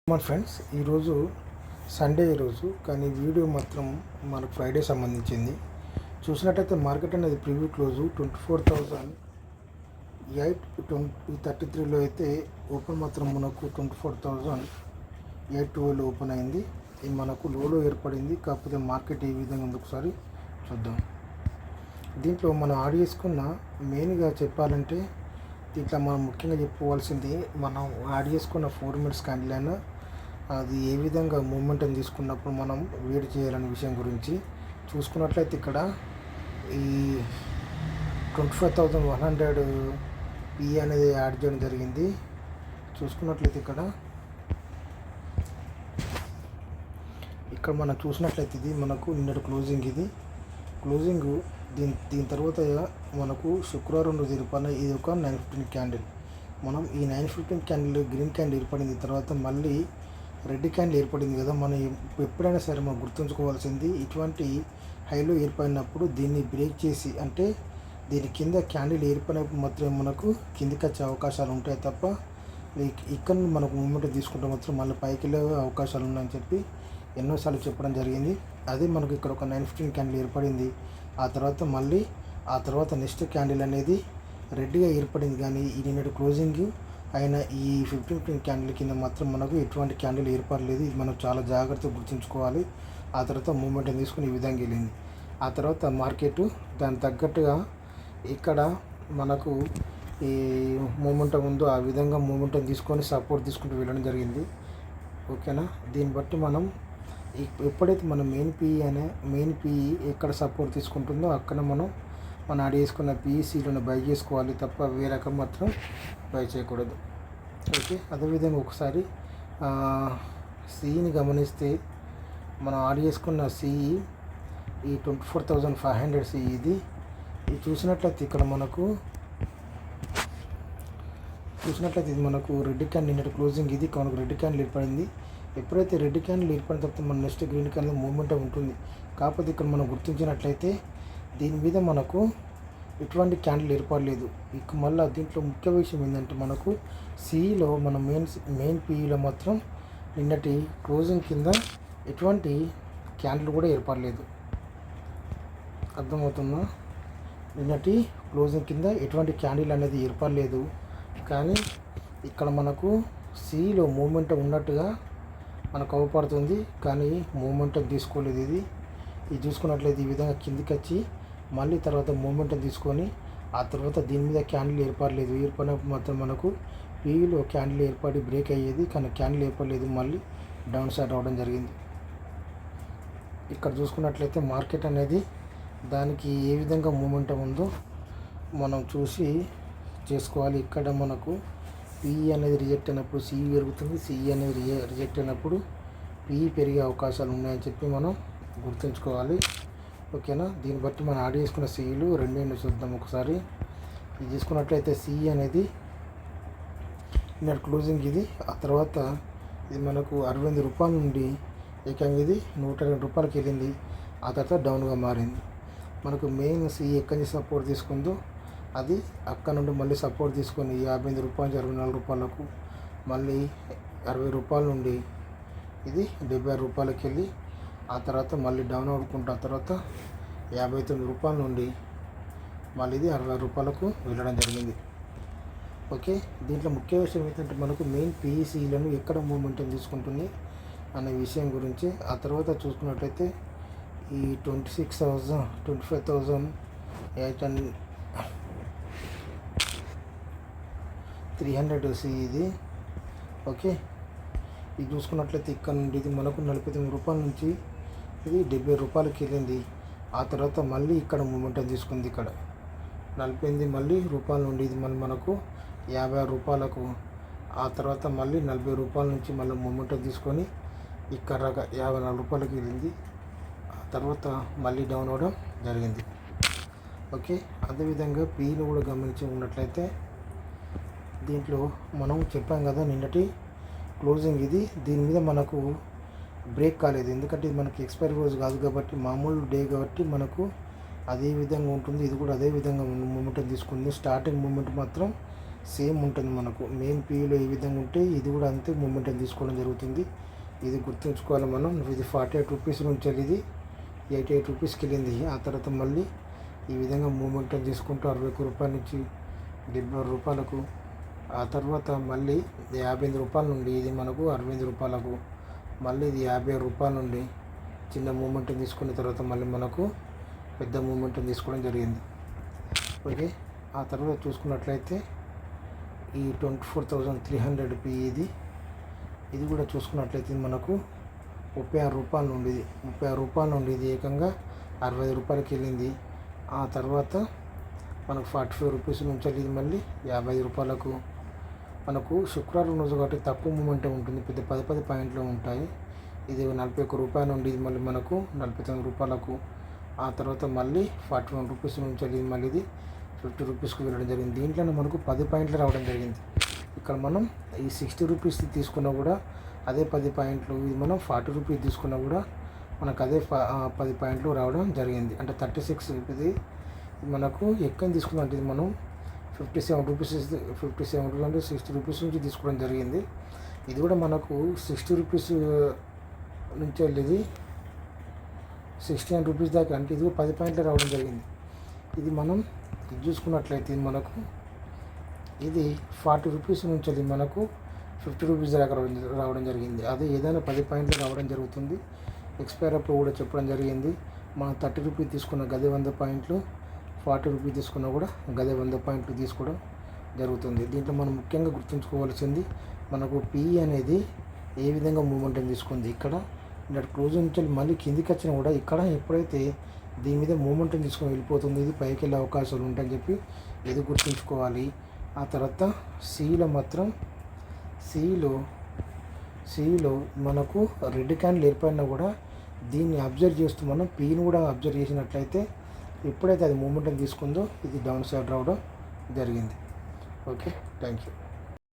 మన ఫ్రెండ్స్ ఈరోజు సండే కానీ వీడియో మాత్రం మనకు ఫ్రైడే సంబంధించింది. చూసినట్టయితే మార్కెట్ అనేది ప్రివ్యూ క్లోజు 24,833లో అయితే ఓపెన్ మాత్రం మనకు 24,812 ఓపెన్ అయింది. ఇది మనకు లోలో ఏర్పడింది. కాకపోతే మార్కెట్ ఏ విధంగా ఉంది ఒకసారి చూద్దాం. దీంట్లో మనం యాడ్ చేసుకున్న మెయిన్గా చెప్పాలంటే దీంట్లో మనం ముఖ్యంగా చెప్పుకోవాల్సింది, మనం యాడ్ చేసుకున్న 4 మినిట్స్ క్యాండిల్ అయినా అది ఏ విధంగా మూమెంటం తీసుకున్నప్పుడు మనం వేడి చేయాలనే విషయం గురించి చూసుకున్నట్లయితే ఇక్కడ ఈ 25,100 పి అనేది యాడ్ చేయడం జరిగింది. చూసుకున్నట్లయితే ఇక్కడ మనం చూసినట్లయితే ఇది మనకు నిన్నటి క్లోజింగ్. ఇది క్లోజింగ్ దీని తర్వాత మనకు శుక్రవారం రోజు ఏర్పడిన ఇది ఒక 915 క్యాండిల్. మనం ఈ 915 క్యాండిల్ గ్రీన్ క్యాండిల్ ఏర్పడింది తర్వాత మళ్ళీ రెడ్ క్యాండిల్ ఏర్పడింది కదా. మనం ఎప్పుడైనా సరే మనం గుర్తుంచుకోవాల్సింది, ఇటువంటి హైలో ఏర్పడినప్పుడు దీన్ని బ్రేక్ చేసి, అంటే దీని కింద క్యాండిల్ ఏర్పడినప్పుడు మాత్రమే మనకు కిందికి వచ్చే అవకాశాలు ఉంటాయి తప్ప ఇక్కడ మనకు మూమెంట్ తీసుకుంటే మాత్రం మళ్ళీ పైకి వెళ్ళే అవకాశాలు ఉన్నాయని చెప్పి ఎన్నోసార్లు చెప్పడం జరిగింది. అదే మనకు ఇక్కడ ఒక 915 క్యాండిల్ ఏర్పడింది. ఆ తర్వాత నెక్స్ట్ క్యాండిల్ అనేది రెడ్గా ఏర్పడింది. కానీ ఈ నిన్నటి క్లోజింగ్ అయిన ఈ 15 క్యాండిల్ కింద మాత్రం మనకు ఎటువంటి క్యాండిల్ ఏర్పడలేదు. ఇది మనం చాలా జాగ్రత్తగా గుర్తుంచుకోవాలి. ఆ తర్వాత మూమెంట్ తీసుకుని ఈ విధంగా వెళ్ళింది. ఆ తర్వాత మార్కెట్ దానికి తగ్గట్టుగా ఇక్కడ మనకు ఈ మూమెంటం ఉందో ఆ విధంగా మూమెంటం తీసుకొని సపోర్ట్ తీసుకుంటూ వెళ్ళడం జరిగింది. ఓకేనా. దీన్ని బట్టి మనం ఎప్పుడైతే మనం మెయిన్ పిఈ ఎక్కడ సపోర్ట్ తీసుకుంటుందో అక్కడ మనం యాడ్ చేసుకున్న పిఈసీలను బై చేసుకోవాలి తప్ప వేరే రకం మాత్రం బై చేయకూడదు. ఓకే. అదేవిధంగా ఒకసారి సిఈని గమనిస్తే మనం యాడ్ చేసుకున్న సిఈ ఈ 24,500 సిఈ ఇది చూసినట్లయితే ఇక్కడ మనకు ఇది మనకు రెడ్ క్యాండిల్ నిన్నటి క్లోజింగ్. ఇది మనకు రెడ్ క్యాండిల్ ఏర్పడింది. ఎప్పుడైతే రెడ్ క్యాండిల్ ఏర్పడిన తర్వాత మన నెక్స్ట్ గ్రీన్ క్యాండిల్ మూమెంట్ ఉంటుంది. కాకపోతే ఇక్కడ మనం గుర్తించినట్లయితే దీని మీద మనకు ఎటువంటి క్యాండిల్ ఏర్పడలేదు. ఇక మళ్ళీ దీంట్లో ముఖ్య విషయం ఏంటంటే మనకు సిఈలో మన మెయిన్ పిఈలో మాత్రం నిన్నటి క్లోజింగ్ కింద ఎటువంటి క్యాండిల్ కూడా ఏర్పడలేదు. అర్థమవుతుందా? నిన్నటి క్లోజింగ్ కింద ఎటువంటి క్యాండిల్ అనేది ఏర్పడలేదు. కానీ ఇక్కడ మనకు సిఈలో మూమెంటం ఉన్నట్టుగా మనకు అవపడుతుంది. కానీ మూమెంటం తీసుకోలేదు. ఇది చూసుకున్నట్లయితే ఈ విధంగా కిందికి వచ్చి మళ్ళీ తర్వాత మూమెంటం తీసుకొని ఆ తర్వాత దీని మీద క్యాండిల్ ఏర్పడలేదు. ఏర్పడినప్పుడు మాత్రం మనకు పీఈలో క్యాండిల్ ఏర్పడి బ్రేక్ అయ్యేది. కానీ క్యాండిల్ ఏర్పడలేదు, మళ్ళీ డౌన్ సైడ్ రావడం జరిగింది. ఇక్కడ చూసుకున్నట్లయితే మార్కెట్ అనేది దానికి ఏ విధంగా మూమెంటం ఉందో మనం చూసి చేసుకోవాలి. ఇక్కడ మనకు పీఈ అనేది రిజెక్ట్ అయినప్పుడు సిఈ పెరుగుతుంది, సిఈ అనేది రిజెక్ట్ అయినప్పుడు పీఈ పెరిగే అవకాశాలు ఉన్నాయని చెప్పి మనం గుర్తుంచుకోవాలి. ఓకేనా. దీన్ని బట్టి మనం యాడ్ చేసుకున్న సిఈలు రెండేళ్ళు చూద్దాం ఒకసారి. ఇది తీసుకున్నట్లయితే సిఈ అనేది నిన్నటి క్లోజింగ్ ఇది. ఆ తర్వాత ఇది మనకు 68 రూపాయల నుండి ఏకంగా ఇది 120 రూపాయలకి వెళ్ళింది. ఆ తర్వాత డౌన్గా మారింది. మనకు మెయిన్ సిఈ ఎక్కడి నుంచి సపోర్ట్ తీసుకుందో అది అక్కడ నుండి మళ్ళీ సపోర్ట్ తీసుకొని 58 రూపాయలు 64 రూపాయలకు, మళ్ళీ 60 రూపాయల నుండి ఇది 76 రూపాయలకి వెళ్ళి ఆ తర్వాత మళ్ళీ డౌన్ అవుకుంటూ ఆ తర్వాత 59 రూపాయల నుండి మళ్ళీ ఇది 60 రూపాయలకు వెళ్ళడం జరిగింది. ఓకే. దీంట్లో ముఖ్య విషయం ఏంటంటే మనకు మెయిన్ పిఈసీలను ఎక్కడ మూమెంటం తీసుకుంటుంది అనే విషయం గురించి. ఆ తర్వాత చూసుకున్నట్లయితే ఈ 25,300 సి ఇది. ఓకే. ఇది చూసుకున్నట్లయితే ఇక్కడ నుండి ఇది మనకు 49 రూపాయల నుంచి ఇది 70 రూపాయలకి వెళ్ళింది. ఆ తర్వాత మళ్ళీ ఇక్కడ మూమెంటం తీసుకుంది. ఇక్కడ 48 మళ్ళీ రూపాయల నుండి ఇది మనకు 56 రూపాయలకు, ఆ తర్వాత మళ్ళీ 40 రూపాయల నుంచి మళ్ళీ మూమెంటం తీసుకొని ఇక్కడ 54 రూపాయలకి వెళ్ళింది. ఆ తర్వాత మళ్ళీ డౌన్ అవ్వడం జరిగింది. ఓకే. అదేవిధంగా పీని కూడా గమనించి ఉన్నట్లయితే దీంట్లో మనం చెప్పాం కదా నిన్నటి క్లోజింగ్ ఇది. దీని మీద మనకు బ్రేక్ కాలేదు. ఎందుకంటే ఇది మనకి ఎక్స్పైరీ రోజు కాదు కాబట్టి మామూలు డే కాబట్టి మనకు అదే విధంగా ఉంటుంది. ఇది కూడా అదే విధంగా మూమెంటం తీసుకుంది. స్టార్టింగ్ మూమెంట్ మాత్రం సేమ్ ఉంటుంది. మనకు మెయిన్ పీలో ఏ విధంగా ఉంటే ఇది కూడా అంతే మూమెంటం తీసుకోవడం జరుగుతుంది. ఇది గుర్తుంచుకోవాలి మనం. ఇది 48 రూపీస్ నుంచి ఇది 88 రూపీస్కి వెళ్ళింది. ఆ తర్వాత మళ్ళీ ఈ విధంగా మూమెంటం తీసుకుంటూ 61 రూపాయల నుంచి 70 రూపాయలకు, ఆ తర్వాత మళ్ళీ 58 రూపాయల నుండి ఇది మనకు 65 రూపాయలకు, మళ్ళీ ఇది 50 రూపాయల నుండి చిన్న మూమెంటం తీసుకున్న తర్వాత మళ్ళీ మనకు పెద్ద మూమెంటం తీసుకోవడం జరిగింది. ఓకే, ఆ తర్వాత చూసుకున్నట్లయితే ఈ 24,300 పి ఇది కూడా చూసుకున్నట్లయితే మనకు 36 రూపాయల నుండి 36 రూపాయల నుండి ఇది ఏకంగా 65 రూపాయలకి వెళ్ళింది. ఆ తర్వాత మనకు 45 రూపీస్ నుంచి ఇది మళ్ళీ 55 రూపాయలకు. మనకు శుక్రవారం రోజు కాబట్టి తక్కువ మూమెంట్ ఉంటుంది, పెద్ద 10 పాయింట్లు ఉంటాయి. ఇది 41 రూపాయల నుండి ఇది మళ్ళీ మనకు 49 రూపాయలకు. ఆ తర్వాత మళ్ళీ 41 రూపీస్ నుంచి ఇది మళ్ళీ ఇది 50 రూపీస్కి వెళ్ళడం జరిగింది. దీంట్లోనే మనకు 10 పాయింట్లు రావడం జరిగింది. ఇక్కడ మనం ఈ 60 రూపీస్ తీసుకున్నా కూడా అదే 10 పాయింట్లు, ఇది మనం 40 రూపీస్ తీసుకున్నా కూడా మనకు అదే 10 పాయింట్లు రావడం జరిగింది. అంటే 36 ఇది మనకు ఎక్కువ తీసుకున్నాం. అంటే ఇది మనం 57 రూపీస్ 60 రూపీస్ నుంచి తీసుకోవడం జరిగింది. ఇది కూడా మనకు 60 రూపీస్ నుంచి వెళ్ళేది 69 రూపీస్ దాకా, అంటే ఇది 10 పాయింట్లు రావడం జరిగింది. ఇది మనం ఇది చూసుకున్నట్లయితే మనకు ఇది 40 రూపీస్ నుంచి వెళ్ళి మనకు 50 రూపీస్ దాకా రావడం జరిగింది. అదే ఏదైనా 10 పాయింట్లు రావడం జరుగుతుంది. ఎక్స్పైర్ అప్పుడు కూడా చెప్పడం జరిగింది. మనం 30 రూపీస్ తీసుకున్న గదే 100 పాయింట్లు, 40 రూపీస్ తీసుకున్నా కూడా గదే 100 పాయింట్లు తీసుకోవడం జరుగుతుంది. దీంట్లో మనం ముఖ్యంగా గుర్తుంచుకోవాల్సింది మనకు పి అనేది ఏ విధంగా మూమెంటం తీసుకుంది. ఇక్కడ క్లోజ్ నుంచి మళ్ళీ కిందికి వచ్చినా కూడా ఇక్కడ ఎప్పుడైతే దీని మీద మూమెంటం తీసుకొని వెళ్ళిపోతుంది, ఇది పైకి వెళ్ళే అవకాశాలు ఉంటాయని చెప్పి ఇది గుర్తుంచుకోవాలి. ఆ తర్వాత సిలో మనకు రెడ్ క్యాండిల్ ఏర్పడినా కూడా దీన్ని అబ్జర్వ్ చేస్తూ మనం పీని కూడా అబ్జర్వ్ చేసినట్లయితే ఎప్పుడైతే అది మూమెంటం తీసుకుందో ఇది డౌన్ సైడ్ రావడం జరిగింది. Okay, thank you.